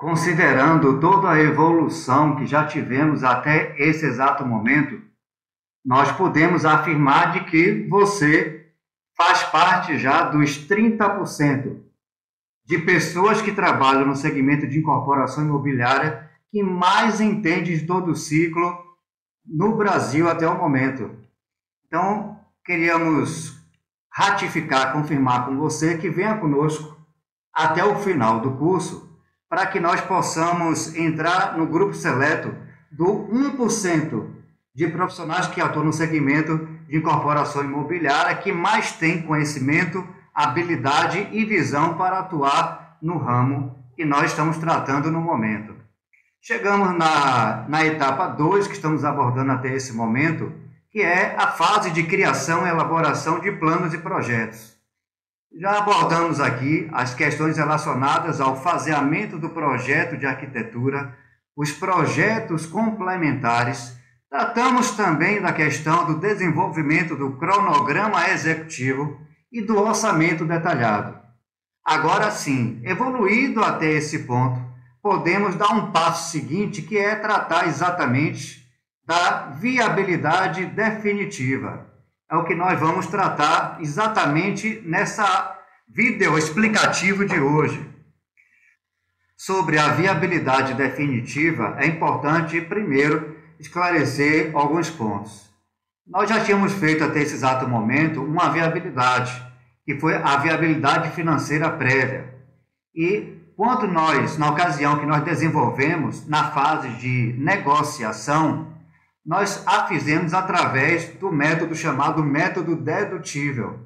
Considerando toda a evolução que já tivemos até esse exato momento, nós podemos afirmar de que você faz parte já dos 30% de pessoas que trabalham no segmento de incorporação imobiliária que mais entende de todo o ciclo no Brasil até o momento. Então, queríamos ratificar, confirmar com você que venha conosco até o final do curso, para que nós possamos entrar no grupo seleto do 1% de profissionais que atuam no segmento de incorporação imobiliária, que mais tem conhecimento, habilidade e visão para atuar no ramo que nós estamos tratando no momento. Chegamos na etapa 2, que estamos abordando até esse momento, que é a fase de criação e elaboração de planos e projetos. Já abordamos aqui as questões relacionadas ao faseamento do projeto de arquitetura, os projetos complementares. Tratamos também da questão do desenvolvimento do cronograma executivo e do orçamento detalhado. Agora sim, evoluído até esse ponto, podemos dar um passo seguinte, que é tratar exatamente da viabilidade definitiva. É o que nós vamos tratar exatamente nessa vídeo explicativo de hoje. Sobre a viabilidade definitiva, é importante, primeiro, esclarecer alguns pontos. Nós já tínhamos feito até esse exato momento uma viabilidade, que foi a viabilidade financeira prévia. E quando nós, na ocasião que nós desenvolvemos na fase de negociação, nós a fizemos através do método chamado método dedutível,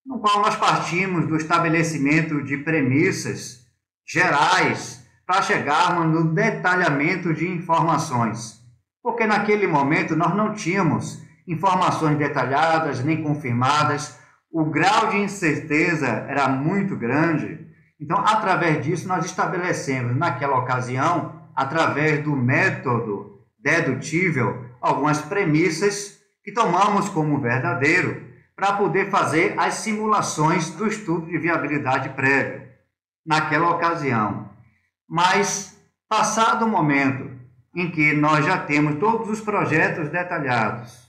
no qual nós partimos do estabelecimento de premissas gerais para chegarmos no detalhamento de informações. Porque naquele momento nós não tínhamos informações detalhadas nem confirmadas, o grau de incerteza era muito grande. Então, através disso, nós estabelecemos naquela ocasião, através do método dedutível, algumas premissas que tomamos como verdadeiro para poder fazer as simulações do estudo de viabilidade prévia naquela ocasião. Mas, passado o momento em que nós já temos todos os projetos detalhados,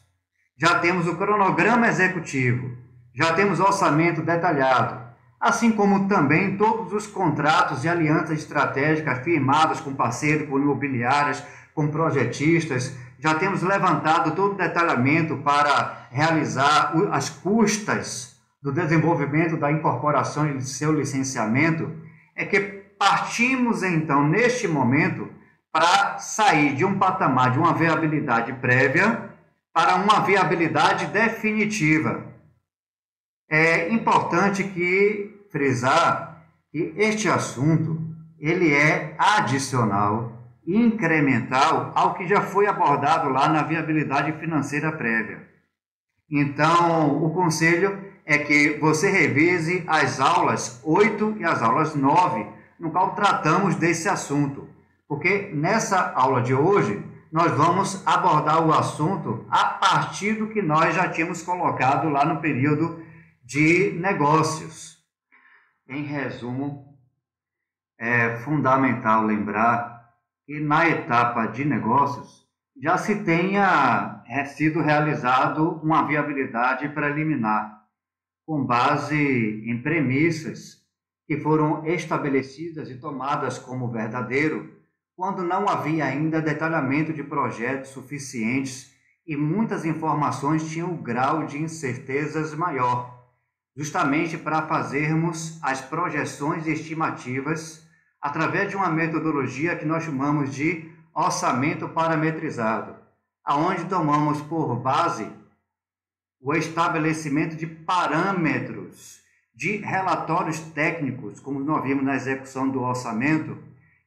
já temos o cronograma executivo, já temos orçamento detalhado, assim como também todos os contratos e alianças estratégicas firmadas com parceiros, com imobiliárias, com projetistas, já temos levantado todo o detalhamento para realizar as custas do desenvolvimento da incorporação e de seu licenciamento, é que partimos então, neste momento, para sair de um patamar de uma viabilidade prévia para uma viabilidade definitiva. É importante frisar que este assunto ele é adicional, incremental ao que já foi abordado lá na viabilidade financeira prévia. Então, o conselho é que você revise as aulas 8 e as aulas 9, no qual tratamos desse assunto, porque nessa aula de hoje nós vamos abordar o assunto a partir do que nós já tínhamos colocado lá no período de negócios. Em resumo, é fundamental lembrar que na etapa de negócios já se tenha sido realizado uma viabilidade preliminar, com base em premissas que foram estabelecidas e tomadas como verdadeiro, quando não havia ainda detalhamento de projetos suficientes e muitas informações tinham um grau de incertezas maior, justamente para fazermos as projeções estimativas através de uma metodologia que nós chamamos de orçamento parametrizado, aonde tomamos por base o estabelecimento de parâmetros de relatórios técnicos, como nós vimos na execução do orçamento,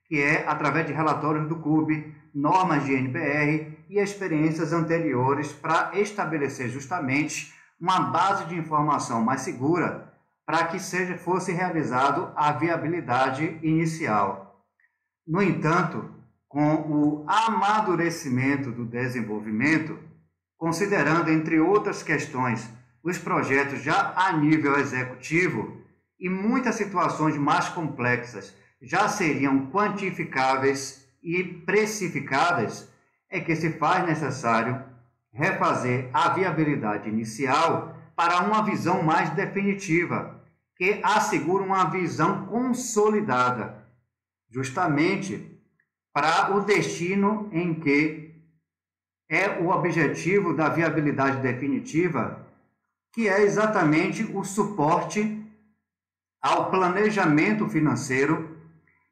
que é através de relatórios do CUB, normas de NBR e experiências anteriores para estabelecer justamente uma base de informação mais segura para que fosse realizado a viabilidade inicial. No entanto, com o amadurecimento do desenvolvimento, considerando, entre outras questões, os projetos já a nível executivo e muitas situações mais complexas já seriam quantificáveis e precificadas, é que se faz necessário refazer a viabilidade inicial para uma visão mais definitiva, que assegura uma visão consolidada, justamente para o destino em que é o objetivo da viabilidade definitiva, que é exatamente o suporte ao planejamento financeiro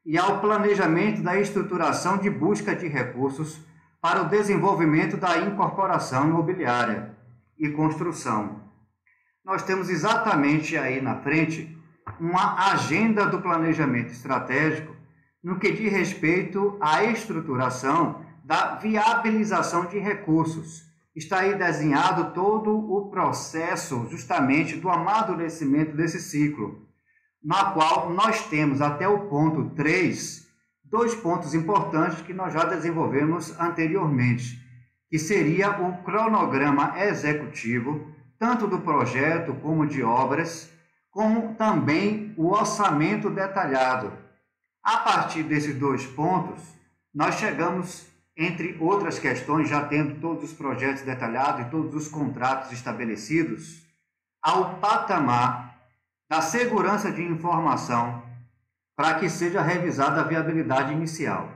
e ao planejamento da estruturação de busca de recursos para o desenvolvimento da incorporação imobiliária e construção. Nós temos exatamente aí na frente uma agenda do planejamento estratégico no que diz respeito à estruturação da viabilização de recursos. Está aí desenhado todo o processo justamente do amadurecimento desse ciclo, na qual nós temos até o ponto 3, dois pontos importantes que nós já desenvolvemos anteriormente, que seria o cronograma executivo, tanto do projeto como de obras, como também o orçamento detalhado. A partir desses dois pontos, nós chegamos, entre outras questões, já tendo todos os projetos detalhados e todos os contratos estabelecidos, ao patamar da segurança de informação para que seja revisada a viabilidade inicial.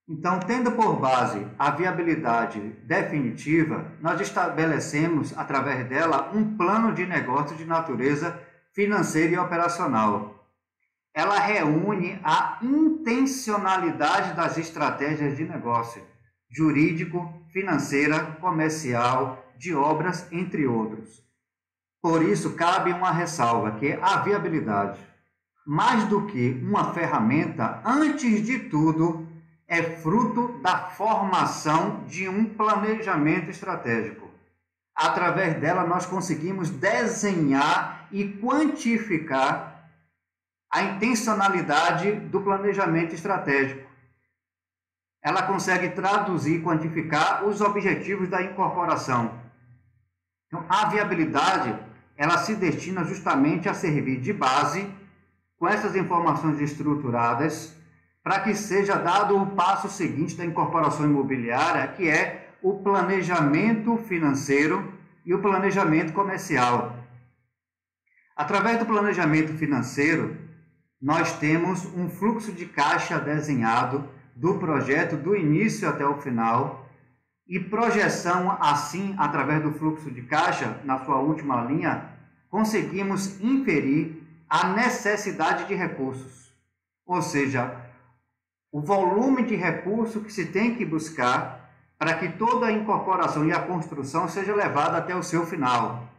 Então, tendo por base a viabilidade definitiva, nós estabelecemos, através dela, um plano de negócio de natureza financeira e operacional. Ela reúne a intencionalidade das estratégias de negócio, jurídico, financeira, comercial, de obras, entre outros. Por isso, cabe uma ressalva, que a viabilidade, mais do que uma ferramenta, antes de tudo, é fruto da formação de um planejamento estratégico. Através dela, nós conseguimos desenhar e quantificar a intencionalidade do planejamento estratégico. Ela consegue traduzir e quantificar os objetivos da incorporação. Então, a viabilidade, ela se destina justamente a servir de base, com essas informações estruturadas, para que seja dado o passo seguinte da incorporação imobiliária, que é o planejamento financeiro e o planejamento comercial. Através do planejamento financeiro, nós temos um fluxo de caixa desenhado do projeto do início até o final e projeção, assim, através do fluxo de caixa, na sua última linha, conseguimos inferir a necessidade de recursos, ou seja, o volume de recurso que se tem que buscar para que toda a incorporação e a construção seja levada até o seu final.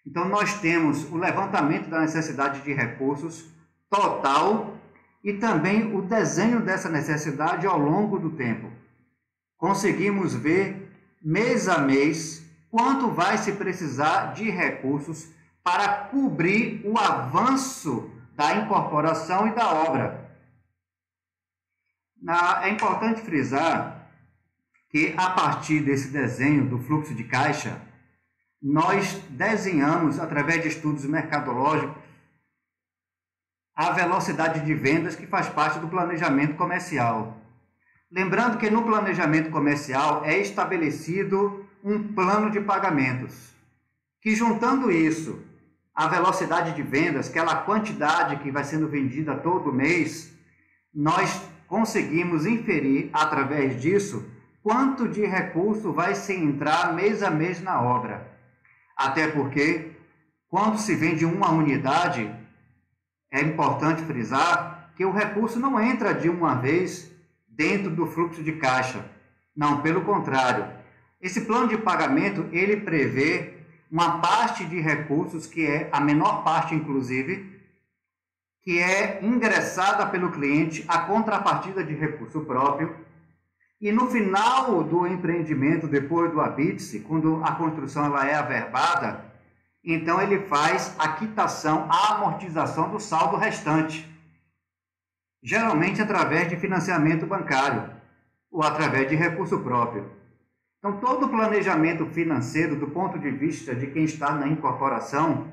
Então, nós temos o levantamento da necessidade de recursos total e também o desenho dessa necessidade ao longo do tempo. Conseguimos ver, mês a mês, quanto vai se precisar de recursos para cobrir o avanço da incorporação e da obra. É importante frisar que, a partir desse desenho do fluxo de caixa, nós desenhamos, através de estudos mercadológicos, a velocidade de vendas que faz parte do planejamento comercial. Lembrando que no planejamento comercial é estabelecido um plano de pagamentos, que, juntando isso, a velocidade de vendas, aquela quantidade que vai sendo vendida todo mês, nós conseguimos inferir, através disso, quanto de recurso vai se entrar mês a mês na obra. Até porque, quando se vende uma unidade, é importante frisar que o recurso não entra de uma vez dentro do fluxo de caixa. Não, pelo contrário. Esse plano de pagamento, ele prevê uma parte de recursos, que é a menor parte, inclusive, que é ingressada pelo cliente a contrapartida de recurso próprio, e no final do empreendimento, depois do habite-se, quando a construção ela é averbada, então ele faz a quitação, a amortização do saldo restante, geralmente através de financiamento bancário ou através de recurso próprio. Então, todo o planejamento financeiro, do ponto de vista de quem está na incorporação,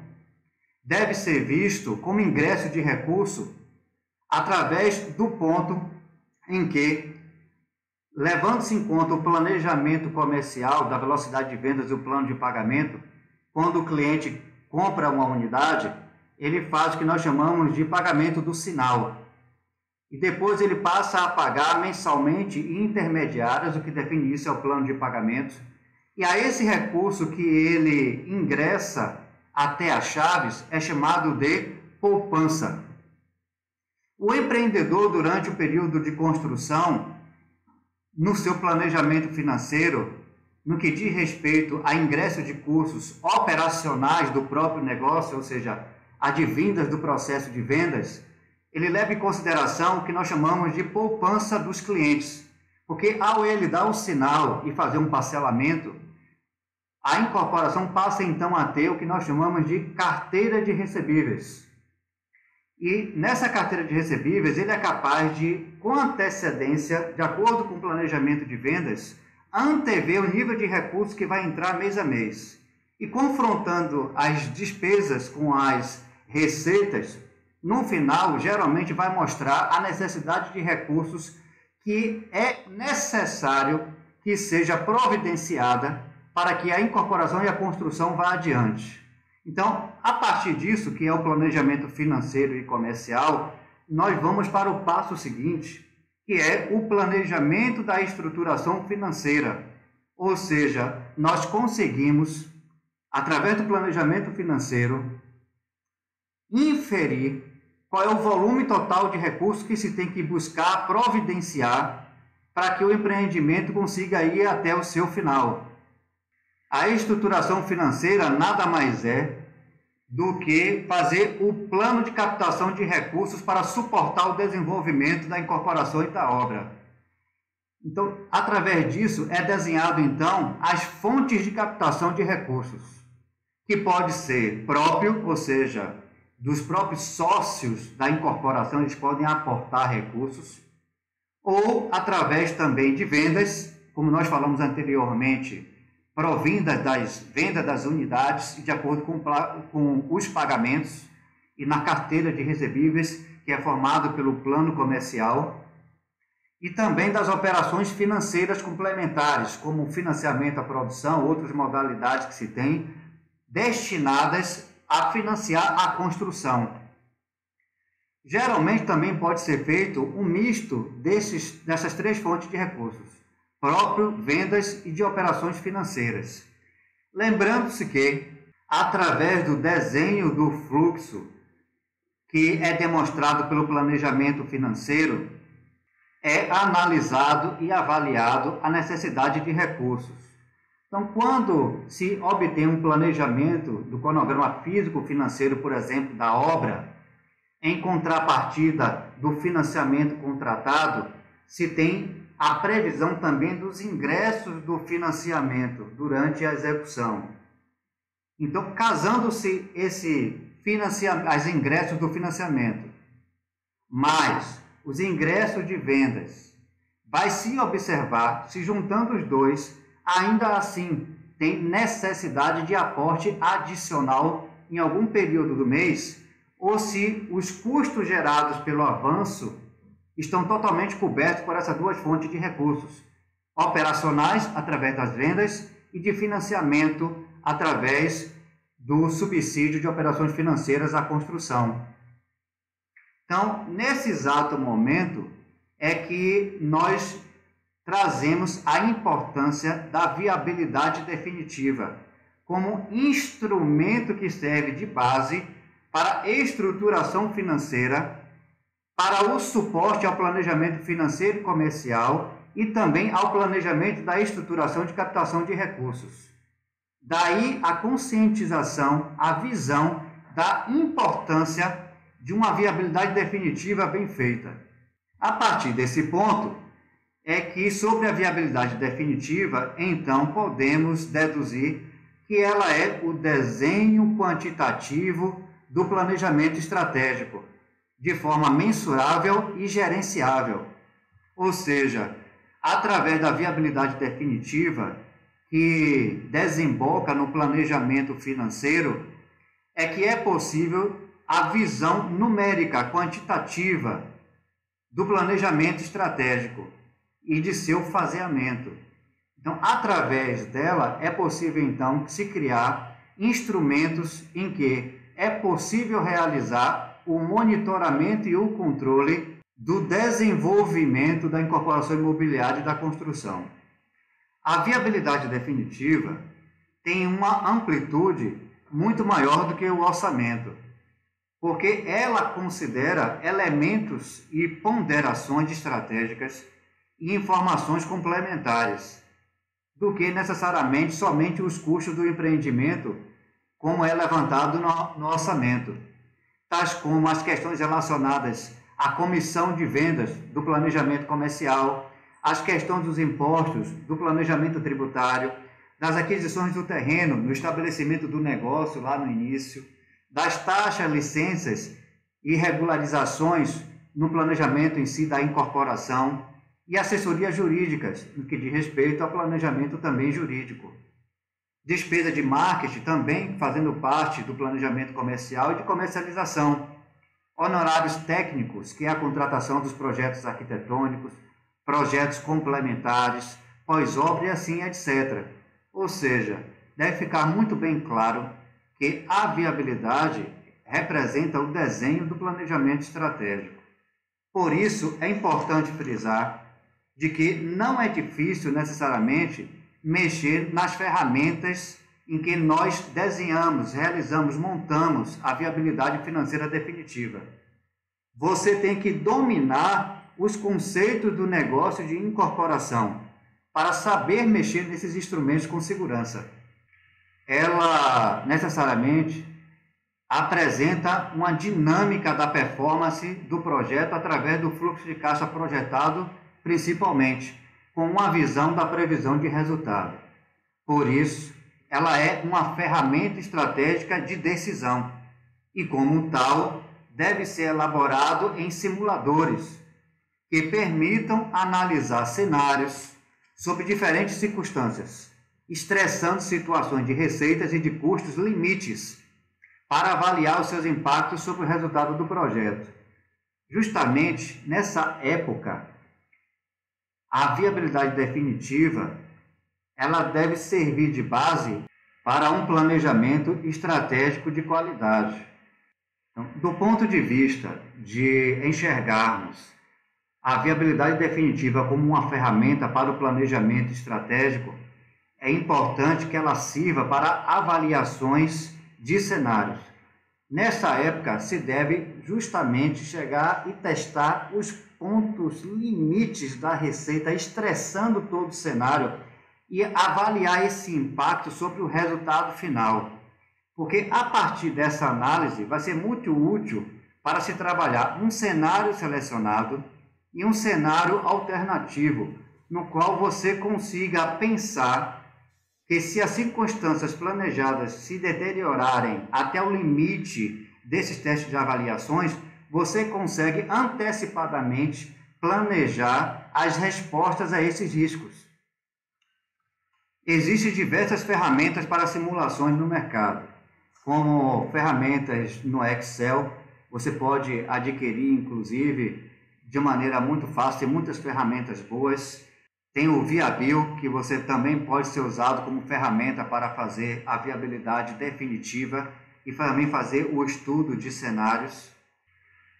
deve ser visto como ingresso de recurso através do ponto em que, levando-se em conta o planejamento comercial da velocidade de vendas e o plano de pagamento, quando o cliente compra uma unidade, ele faz o que nós chamamos de pagamento do sinal. E depois ele passa a pagar mensalmente intermediários, o que define isso é o plano de pagamento. E a esse recurso que ele ingressa até as chaves é chamado de poupança. O empreendedor, durante o período de construção, no seu planejamento financeiro, no que diz respeito a ingresso de custos operacionais do próprio negócio, ou seja, advindas do processo de vendas, ele leva em consideração o que nós chamamos de poupança dos clientes. Porque ao ele dar o sinal e fazer um parcelamento, a incorporação passa então a ter o que nós chamamos de carteira de recebíveis. E nessa carteira de recebíveis, ele é capaz de, com antecedência, de acordo com o planejamento de vendas, antever o nível de recursos que vai entrar mês a mês. E confrontando as despesas com as receitas, no final, geralmente vai mostrar a necessidade de recursos que é necessário que seja providenciada para que a incorporação e a construção vá adiante. Então, a partir disso, que é o planejamento financeiro e comercial, nós vamos para o passo seguinte, que é o planejamento da estruturação financeira. Ou seja, nós conseguimos, através do planejamento financeiro, inferir qual é o volume total de recursos que se tem que buscar providenciar para que o empreendimento consiga ir até o seu final. A estruturação financeira nada mais é do que fazer o plano de captação de recursos para suportar o desenvolvimento da incorporação e da obra. Então, através disso, é desenhado, então, as fontes de captação de recursos, que pode ser próprio, ou seja, dos próprios sócios da incorporação, eles podem aportar recursos, ou através também de vendas, como nós falamos anteriormente, provindas das vendas das unidades e de acordo com os pagamentos e na carteira de recebíveis, que é formado pelo plano comercial, e também das operações financeiras complementares, como financiamento à produção, outras modalidades que se tem, destinadas a financiar a construção. Geralmente também pode ser feito um misto dessas três fontes de recursos: próprio, vendas e de operações financeiras. Lembrando-se que, através do desenho do fluxo, que é demonstrado pelo planejamento financeiro, é analisado e avaliado a necessidade de recursos. Então, quando se obtém um planejamento do cronograma físico-financeiro, por exemplo, da obra, em contrapartida do financiamento contratado, se tem a previsão também dos ingressos do financiamento durante a execução. Então, casando-se os ingressos do financiamento, mais os ingressos de vendas, vai se observar, se juntando os dois, ainda assim tem necessidade de aporte adicional em algum período do mês, ou se os custos gerados pelo avanço estão totalmente cobertos por essas duas fontes de recursos, operacionais através das vendas e de financiamento através do subsídio de operações financeiras à construção. Então, nesse exato momento é que nós trazemos a importância da viabilidade definitiva como instrumento que serve de base para a estruturação financeira, para o suporte ao planejamento financeiro e comercial e também ao planejamento da estruturação de captação de recursos. Daí a conscientização, a visão da importância de uma viabilidade definitiva bem feita. A partir desse ponto, é que sobre a viabilidade definitiva, então podemos deduzir que ela é o desenho quantitativo do planejamento estratégico, de forma mensurável e gerenciável. Ou seja, através da viabilidade definitiva, que desemboca no planejamento financeiro, é que é possível a visão numérica, quantitativa, do planejamento estratégico e de seu faseamento. Então, através dela, é possível, então, se criar instrumentos em que é possível realizar o monitoramento e o controle do desenvolvimento da incorporação imobiliária e da construção. A viabilidade definitiva tem uma amplitude muito maior do que o orçamento, porque ela considera elementos e ponderações estratégicas e informações complementares do que necessariamente somente os custos do empreendimento, como é levantado no orçamento, tais como as questões relacionadas à comissão de vendas do planejamento comercial, as questões dos impostos, do planejamento tributário, das aquisições do terreno, no estabelecimento do negócio lá no início, das taxas, licenças e regularizações no planejamento em si da incorporação e assessorias jurídicas, no que diz respeito ao planejamento também jurídico. Despesa de marketing também fazendo parte do planejamento comercial e de comercialização. Honorários técnicos, que é a contratação dos projetos arquitetônicos, projetos complementares, pós-obra e assim, etc. Ou seja, deve ficar muito bem claro que a viabilidade representa o desenho do planejamento estratégico. Por isso, é importante frisar de que não é difícil necessariamente mexer nas ferramentas em que nós desenhamos, realizamos, montamos a viabilidade financeira definitiva. Você tem que dominar os conceitos do negócio de incorporação para saber mexer nesses instrumentos com segurança. Ela necessariamente apresenta uma dinâmica da performance do projeto através do fluxo de caixa projetado, principalmente com uma visão da previsão de resultado. Por isso, ela é uma ferramenta estratégica de decisão e, como tal, deve ser elaborado em simuladores que permitam analisar cenários sob diferentes circunstâncias, estressando situações de receitas e de custos limites para avaliar os seus impactos sobre o resultado do projeto. Justamente nessa época, a viabilidade definitiva ela deve servir de base para um planejamento estratégico de qualidade. Então, do ponto de vista de enxergarmos a viabilidade definitiva como uma ferramenta para o planejamento estratégico, é importante que ela sirva para avaliações de cenários. Nessa época, se deve justamente chegar e testar os pontos limites da receita, estressando todo o cenário e avaliar esse impacto sobre o resultado final. Porque a partir dessa análise vai ser muito útil para se trabalhar um cenário selecionado e um cenário alternativo, no qual você consiga pensar que se as circunstâncias planejadas se deteriorarem até o limite desses testes de avaliações, você consegue antecipadamente planejar as respostas a esses riscos. Existem diversas ferramentas para simulações no mercado, como ferramentas no Excel, você pode adquirir, inclusive, de maneira muito fácil, tem muitas ferramentas boas. Tem o Viabil, que você também pode ser usado como ferramenta para fazer a viabilidade definitiva e também fazer o estudo de cenários.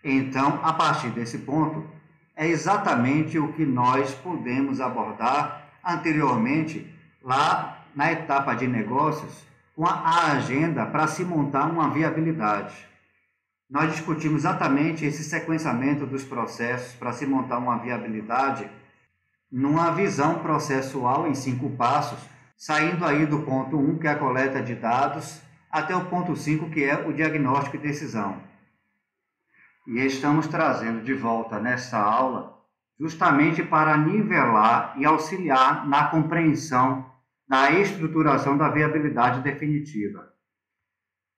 Então, a partir desse ponto, é exatamente o que nós podemos abordar anteriormente, lá na etapa de negócios, com a agenda para se montar uma viabilidade. Nós discutimos exatamente esse sequenciamento dos processos para se montar uma viabilidade numa visão processual em 5 passos, saindo aí do ponto 1, que é a coleta de dados, até o ponto 5, que é o diagnóstico e decisão. E estamos trazendo de volta nessa aula justamente para nivelar e auxiliar na compreensão da estruturação da viabilidade definitiva.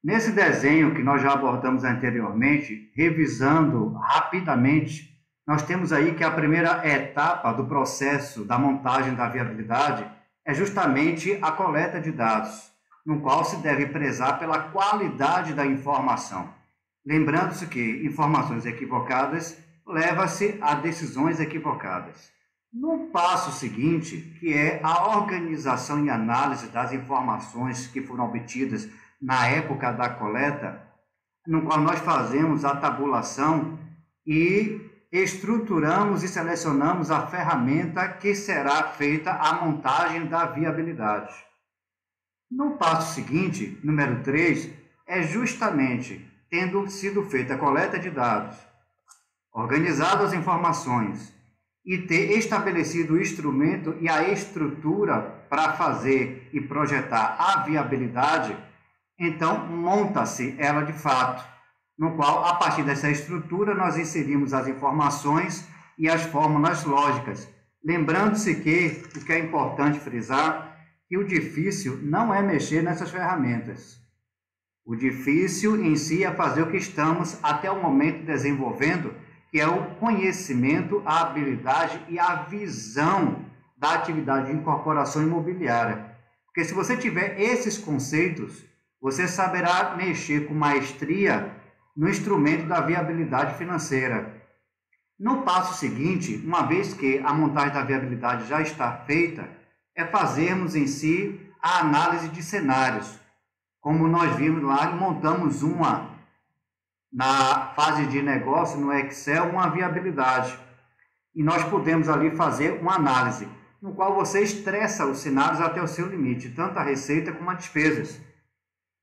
Nesse desenho que nós já abordamos anteriormente, revisando rapidamente, nós temos aí que a primeira etapa do processo da montagem da viabilidade é justamente a coleta de dados, no qual se deve prezar pela qualidade da informação. Lembrando-se que informações equivocadas leva-se a decisões equivocadas. No passo seguinte, que é a organização e análise das informações que foram obtidas na época da coleta, no qual nós fazemos a tabulação e estruturamos e selecionamos a ferramenta que será feita a montagem da viabilidade. No passo seguinte, número 3, é justamente tendo sido feita a coleta de dados, organizado as informações e ter estabelecido o instrumento e a estrutura para fazer e projetar a viabilidade, então monta-se ela de fato, no qual, a partir dessa estrutura, nós inserimos as informações e as fórmulas lógicas. Lembrando-se que, o que é importante frisar, que o difícil não é mexer nessas ferramentas. O difícil em si é fazer o que estamos até o momento desenvolvendo, que é o conhecimento, a habilidade e a visão da atividade de incorporação imobiliária. Porque se você tiver esses conceitos, você saberá mexer com maestria no instrumento da viabilidade financeira. No passo seguinte, uma vez que a montagem da viabilidade já está feita, é fazermos em si a análise de cenários. Como nós vimos lá, montamos na fase de negócio, no Excel, uma viabilidade. E nós podemos ali fazer uma análise, no qual você estressa os cenários até o seu limite, tanto a receita como as despesas.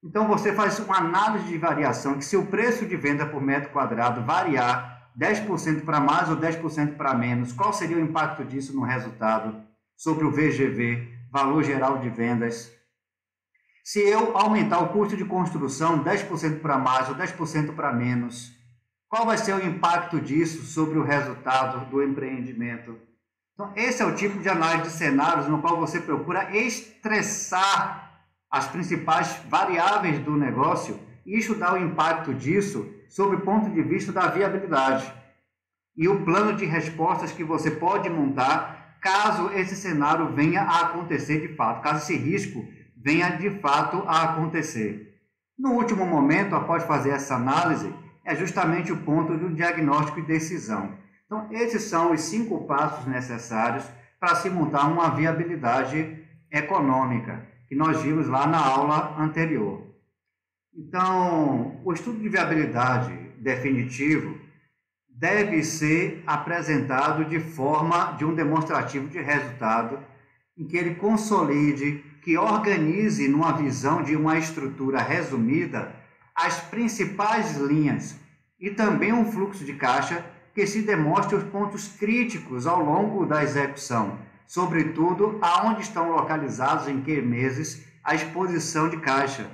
Então, você faz uma análise de variação, que se o preço de venda por metro quadrado variar 10% para mais ou 10% para menos, qual seria o impacto disso no resultado sobre o VGV, valor geral de vendas? Se eu aumentar o custo de construção 10% para mais ou 10% para menos, qual vai ser o impacto disso sobre o resultado do empreendimento? Então, esse é o tipo de análise de cenários no qual você procura estressar as principais variáveis do negócio e estudar o impacto disso sob o ponto de vista da viabilidade e o plano de respostas que você pode montar caso esse cenário venha a acontecer de fato, caso esse risco venha de fato a acontecer. No último momento, após fazer essa análise, é justamente o ponto do diagnóstico e decisão. Então, esses são os 5 passos necessários para se montar uma viabilidade econômica, que nós vimos lá na aula anterior. Então, o estudo de viabilidade definitivo deve ser apresentado de forma de um demonstrativo de resultado, em que ele consolide, que organize numa visão de uma estrutura resumida as principais linhas e também um fluxo de caixa que se demonstre os pontos críticos ao longo da execução, sobretudo aonde estão localizados em que meses a exposição de caixa,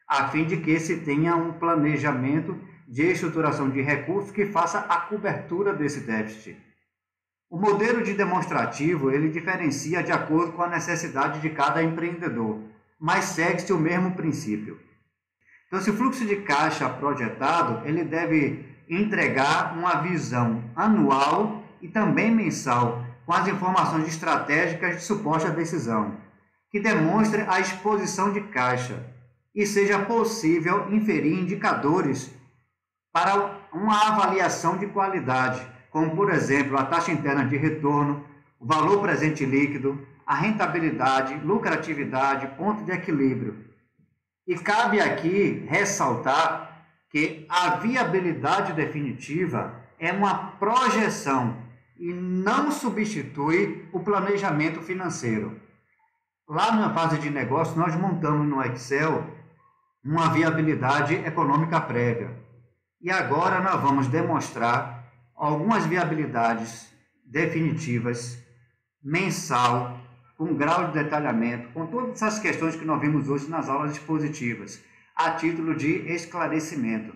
a fim de que se tenha um planejamento de estruturação de recursos que faça a cobertura desse déficit. O modelo de demonstrativo, ele diferencia de acordo com a necessidade de cada empreendedor, mas segue-se o mesmo princípio. Então, esse fluxo de caixa projetado, ele deve entregar uma visão anual e também mensal, com as informações estratégicas de suporte à decisão, que demonstre a exposição de caixa e seja possível inferir indicadores para uma avaliação de qualidade, como, por exemplo, a taxa interna de retorno, o valor presente líquido, a rentabilidade, lucratividade, ponto de equilíbrio. E cabe aqui ressaltar que a viabilidade definitiva é uma projeção e não substitui o planejamento financeiro. Lá na fase de negócio, nós montamos no Excel uma viabilidade econômica prévia. E agora nós vamos demonstrar algumas viabilidades definitivas, mensal, com grau de detalhamento, com todas essas questões que nós vimos hoje nas aulas expositivas, a título de esclarecimento.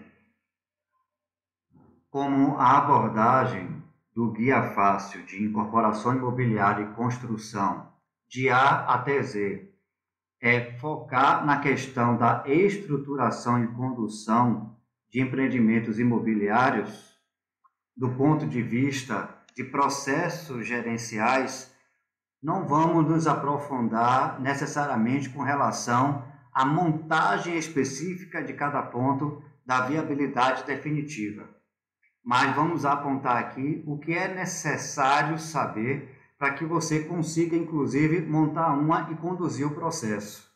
Como a abordagem do Guia Fácil de Incorporação Imobiliária e Construção, de A até Z, é focar na questão da estruturação e condução de empreendimentos imobiliários, do ponto de vista de processos gerenciais, não vamos nos aprofundar necessariamente com relação à montagem específica de cada ponto da viabilidade definitiva. mas vamos apontar aqui o que é necessário saber para que você consiga, inclusive, montar uma e conduzir o processo.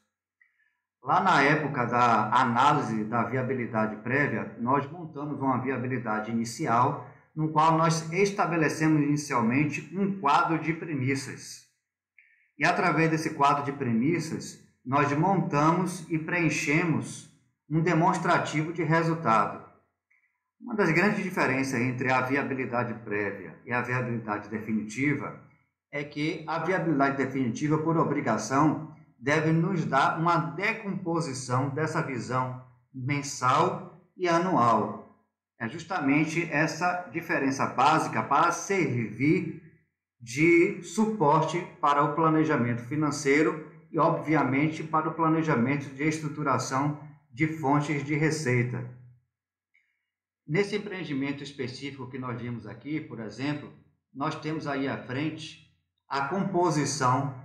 Lá na época da análise da viabilidade prévia, nós montamos uma viabilidade inicial, no qual nós estabelecemos inicialmente um quadro de premissas. E através desse quadro de premissas, nós montamos e preenchemos um demonstrativo de resultado. Uma das grandes diferenças entre a viabilidade prévia e a viabilidade definitiva é que a viabilidade definitiva, por obrigação, deve nos dar uma decomposição dessa visão mensal e anual. É justamente essa diferença básica para servir de suporte para o planejamento financeiro e, obviamente, para o planejamento de estruturação de fontes de receita. Nesse empreendimento específico que nós vimos aqui, por exemplo, nós temos aí à frente a composição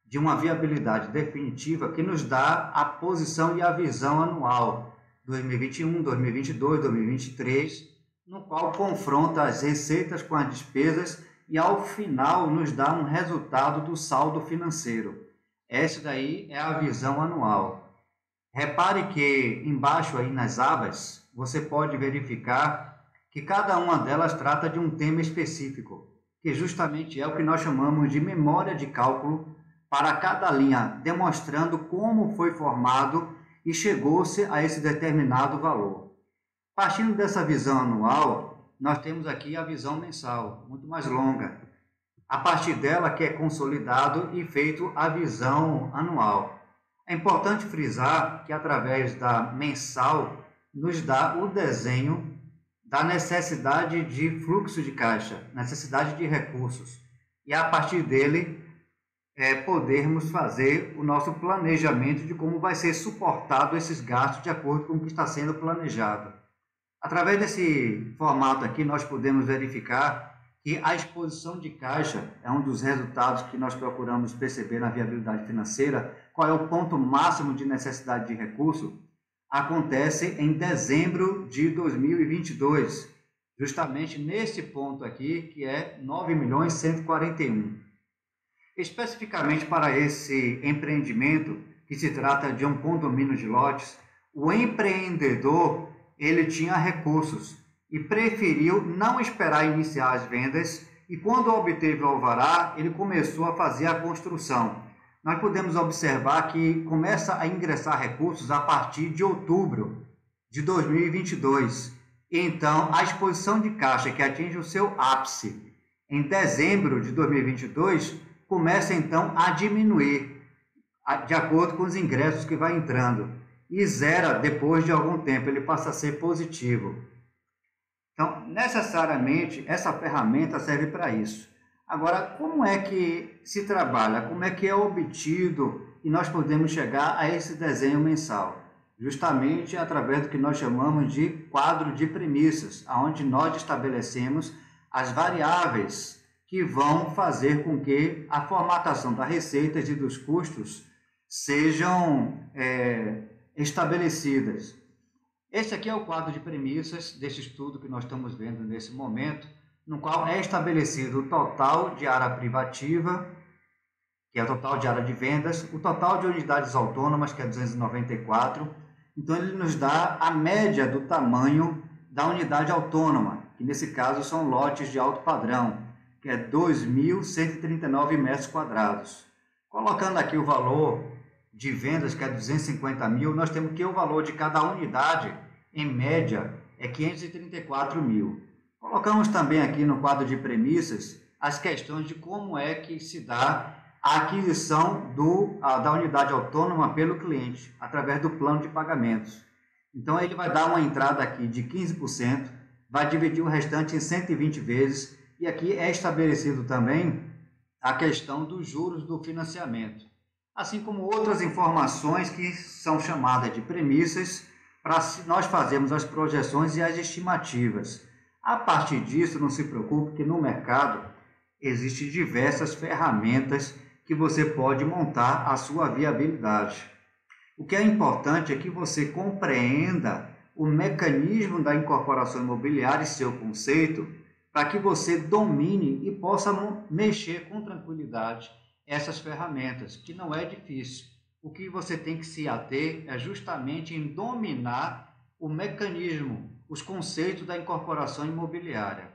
de uma viabilidade definitiva que nos dá a posição e a visão anual 2021, 2022, 2023, no qual confronta as receitas com as despesas e ao final nos dá um resultado do saldo financeiro. Essa daí é a visão anual. Repare que embaixo aí nas abas você pode verificar que cada uma delas trata de um tema específico, que justamente é o que nós chamamos de memória de cálculo para cada linha, demonstrando como foi formado e chegou-se a esse determinado valor. Partindo dessa visão anual, nós temos aqui a visão mensal, muito mais longa. A partir dela que é consolidado e feito a visão anual. É importante frisar que através da mensal nos dá o desenho da necessidade de fluxo de caixa, necessidade de recursos. E a partir dele podermos fazer o nosso planejamento de como vai ser suportado esses gastos de acordo com o que está sendo planejado. Através desse formato aqui, nós podemos verificar que a exposição de caixa é um dos resultados que nós procuramos perceber na viabilidade financeira. Qual é o ponto máximo de necessidade de recurso? Acontece em dezembro de 2022, justamente nesse ponto aqui, que é 9.141. Especificamente para esse empreendimento, que se trata de um condomínio de lotes, o empreendedor ele tinha recursos e preferiu não esperar iniciar as vendas e quando obteve o alvará, ele começou a fazer a construção. Nós podemos observar que começa a ingressar recursos a partir de outubro de 2022. Então, a exposição de caixa que atinge o seu ápice em dezembro de 2022 começa então a diminuir de acordo com os ingressos que vai entrando e zera depois de algum tempo, ele passa a ser positivo. Então, necessariamente, essa ferramenta serve para isso. Agora, como é que se trabalha? Como é que é obtido e nós podemos chegar a esse desenho mensal? Justamente através do que nós chamamos de quadro de premissas, onde nós estabelecemos as variáveis que vão fazer com que a formatação das receitas e dos custos sejam estabelecidas. Esse aqui é o quadro de premissas desse estudo que nós estamos vendo nesse momento, no qual é estabelecido o total de área privativa, que é o total de área de vendas, o total de unidades autônomas, que é 294. Então, ele nos dá a média do tamanho da unidade autônoma, que nesse caso são lotes de alto padrão, que é 2.139 metros quadrados. Colocando aqui o valor de vendas, que é 250 mil, nós temos que o valor de cada unidade, em média, é 534 mil. Colocamos também aqui no quadro de premissas as questões de como é que se dá a aquisição da unidade autônoma pelo cliente, através do plano de pagamentos. Então, ele vai dar uma entrada aqui de 15%, vai dividir o restante em 120 vezes, e aqui é estabelecido também a questão dos juros do financiamento, assim como outras informações que são chamadas de premissas, para nós fazermos as projeções e as estimativas. A partir disso, não se preocupe que no mercado existem diversas ferramentas que você pode montar a sua viabilidade. O que é importante é que você compreenda o mecanismo da incorporação imobiliária e seu conceito, para que você domine e possa mexer com tranquilidade essas ferramentas, que não é difícil. O que você tem que se ater é justamente em dominar o mecanismo, os conceitos da incorporação imobiliária.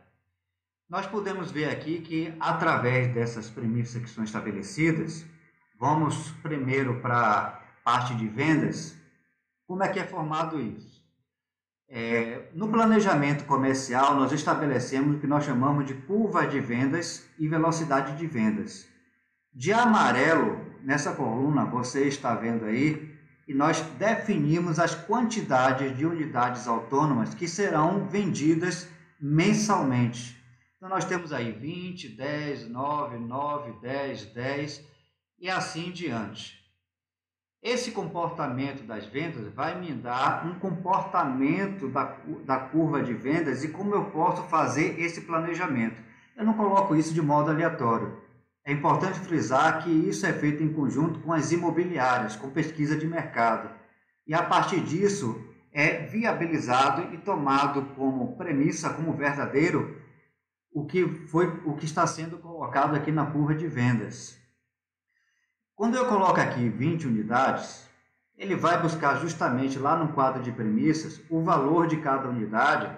Nós podemos ver aqui que, através dessas premissas que são estabelecidas, vamos primeiro para a parte de vendas. Como é que é formado isso? No planejamento comercial, nós estabelecemos o que nós chamamos de curva de vendas e velocidade de vendas. De amarelo, nessa coluna, você está vendo aí, e nós definimos as quantidades de unidades autônomas que serão vendidas mensalmente. Então, nós temos aí 20, 10, 9, 9, 10, 10 e assim diante. Esse comportamento das vendas vai me dar um comportamento da curva de vendas e como eu posso fazer esse planejamento. Eu não coloco isso de modo aleatório. É importante frisar que isso é feito em conjunto com as imobiliárias, com pesquisa de mercado. E a partir disso é viabilizado e tomado como premissa, como verdadeiro, o que está sendo colocado aqui na curva de vendas. Quando eu coloco aqui 20 unidades, ele vai buscar justamente lá no quadro de premissas o valor de cada unidade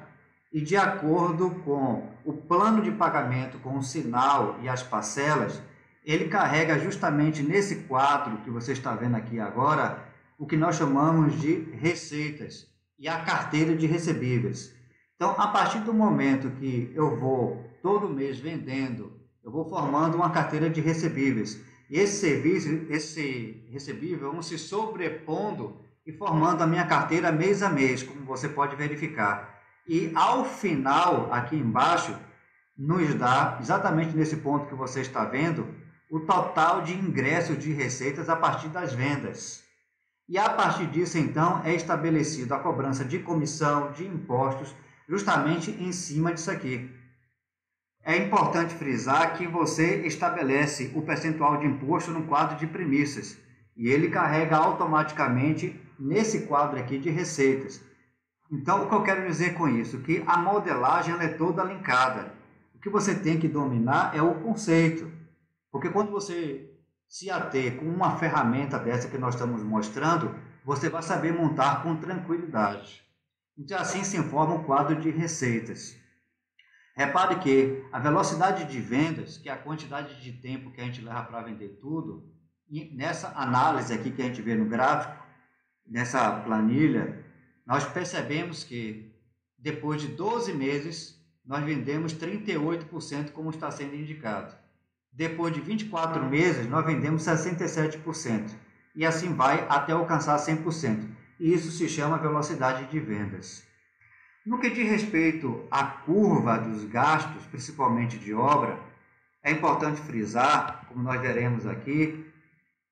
e de acordo com o plano de pagamento, com o sinal e as parcelas, ele carrega justamente nesse quadro que você está vendo aqui agora, o que nós chamamos de receitas e a carteira de recebíveis. Então, a partir do momento que eu vou todo mês vendendo, eu vou formando uma carteira de recebíveis. E esse recebível vão se sobrepondo e formando a minha carteira mês a mês, como você pode verificar. E ao final, aqui embaixo, nos dá, exatamente nesse ponto que você está vendo, o total de ingressos de receitas a partir das vendas. E a partir disso, então, é estabelecida a cobrança de comissão, de impostos, justamente em cima disso aqui. É importante frisar que você estabelece o percentual de imposto no quadro de premissas e ele carrega automaticamente nesse quadro aqui de receitas. Então, o que eu quero dizer com isso? Que a modelagem ela é toda linkada. O que você tem que dominar é o conceito. Porque quando você se ater com uma ferramenta dessa que nós estamos mostrando, você vai saber montar com tranquilidade. Então, assim se forma o quadro de receitas. Repare que a velocidade de vendas, que é a quantidade de tempo que a gente leva para vender tudo, e nessa análise aqui que a gente vê no gráfico, nessa planilha, nós percebemos que depois de 12 meses, nós vendemos 38% como está sendo indicado. Depois de 24 meses, nós vendemos 67%. E assim vai até alcançar 100%. E isso se chama velocidade de vendas. No que diz respeito à curva dos gastos, principalmente de obra, é importante frisar, como nós veremos aqui,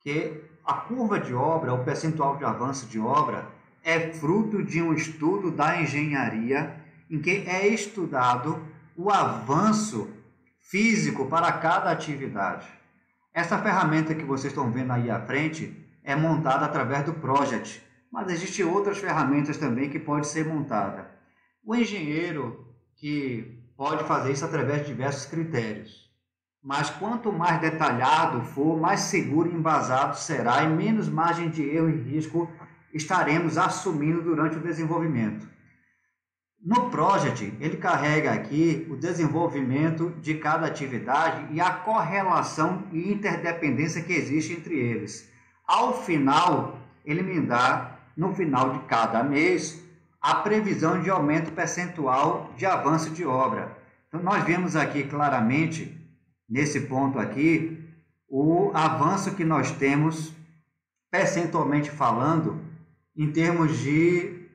que a curva de obra, o percentual de avanço de obra, é fruto de um estudo da engenharia em que é estudado o avanço físico para cada atividade. Essa ferramenta que vocês estão vendo aí à frente é montada através do Project, mas existem outras ferramentas também que pode ser montada. O engenheiro que pode fazer isso através de diversos critérios, mas quanto mais detalhado for, mais seguro e embasado será e menos margem de erro e risco estaremos assumindo durante o desenvolvimento. No Project, ele carrega aqui o desenvolvimento de cada atividade e a correlação e interdependência que existe entre eles. Ao final, ele me dá, no final de cada mês, a previsão de aumento percentual de avanço de obra. Então, nós vemos aqui claramente, nesse ponto aqui, o avanço que nós temos, percentualmente falando, em termos de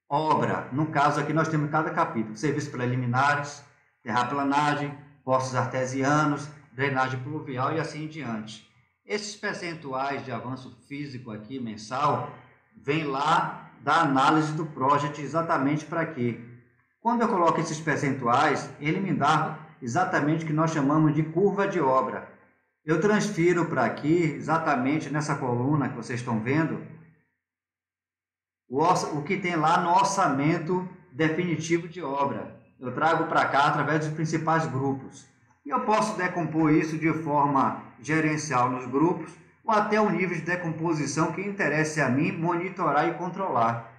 obra. No caso aqui, nós temos cada capítulo: serviços preliminares, terraplanagem, poços artesianos, drenagem pluvial e assim em diante. Esses percentuais de avanço físico aqui, mensal, vem lá da análise do Project exatamente para quê? Quando eu coloco esses percentuais, ele me dá exatamente o que nós chamamos de curva de obra. Eu transfiro para aqui, exatamente nessa coluna que vocês estão vendo, o que tem lá no orçamento definitivo de obra. Eu trago para cá através dos principais grupos. E eu posso decompor isso de forma gerencial nos grupos, ou até o nível de decomposição que interesse a mim monitorar e controlar.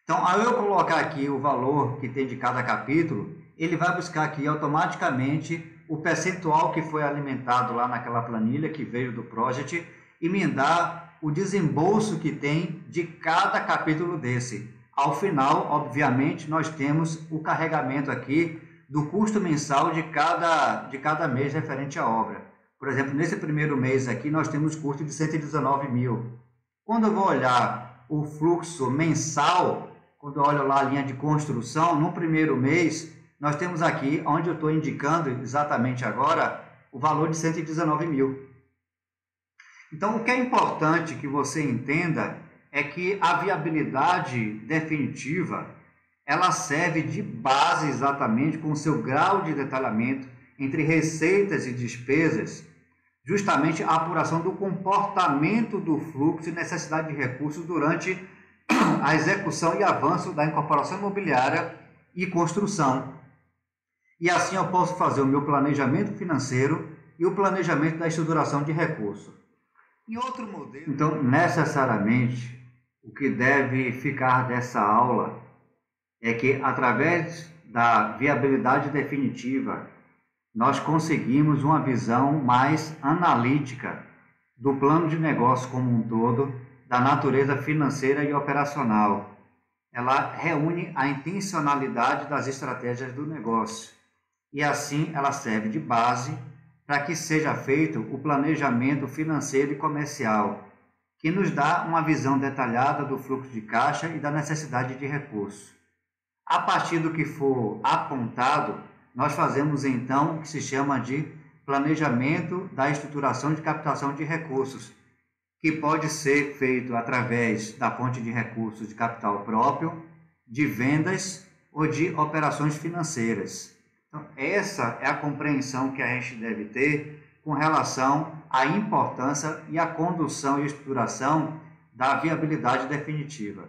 Então, ao eu colocar aqui o valor que tem de cada capítulo, ele vai buscar aqui automaticamente o percentual que foi alimentado lá naquela planilha que veio do Project e me dá o desembolso que tem de cada capítulo desse. Ao final, obviamente, nós temos o carregamento aqui do custo mensal de cada mês referente à obra. Por exemplo, nesse primeiro mês aqui, nós temos custo de 119 mil. Quando eu vou olhar o fluxo mensal, quando eu olho lá a linha de construção, no primeiro mês, nós temos aqui, onde eu estou indicando exatamente agora, o valor de 119 mil. Então, o que é importante que você entenda é que a viabilidade definitiva, ela serve de base exatamente com o seu grau de detalhamento entre receitas e despesas, justamente a apuração do comportamento do fluxo e necessidade de recursos durante a execução e avanço da incorporação imobiliária e construção. E assim eu posso fazer o meu planejamento financeiro e o planejamento da estruturação de recursos. E outro modelo. Então, necessariamente, o que deve ficar dessa aula é que, através da viabilidade definitiva, nós conseguimos uma visão mais analítica do plano de negócio como um todo, da natureza financeira e operacional. Ela reúne a intencionalidade das estratégias do negócio e assim ela serve de base para que seja feito o planejamento financeiro e comercial, que nos dá uma visão detalhada do fluxo de caixa e da necessidade de recursos. A partir do que for apontado, nós fazemos então o que se chama de planejamento da estruturação de captação de recursos, que pode ser feito através da fonte de recursos de capital próprio, de vendas ou de operações financeiras. Então, essa é a compreensão que a gente deve ter com relação à importância e à condução e estruturação da viabilidade definitiva.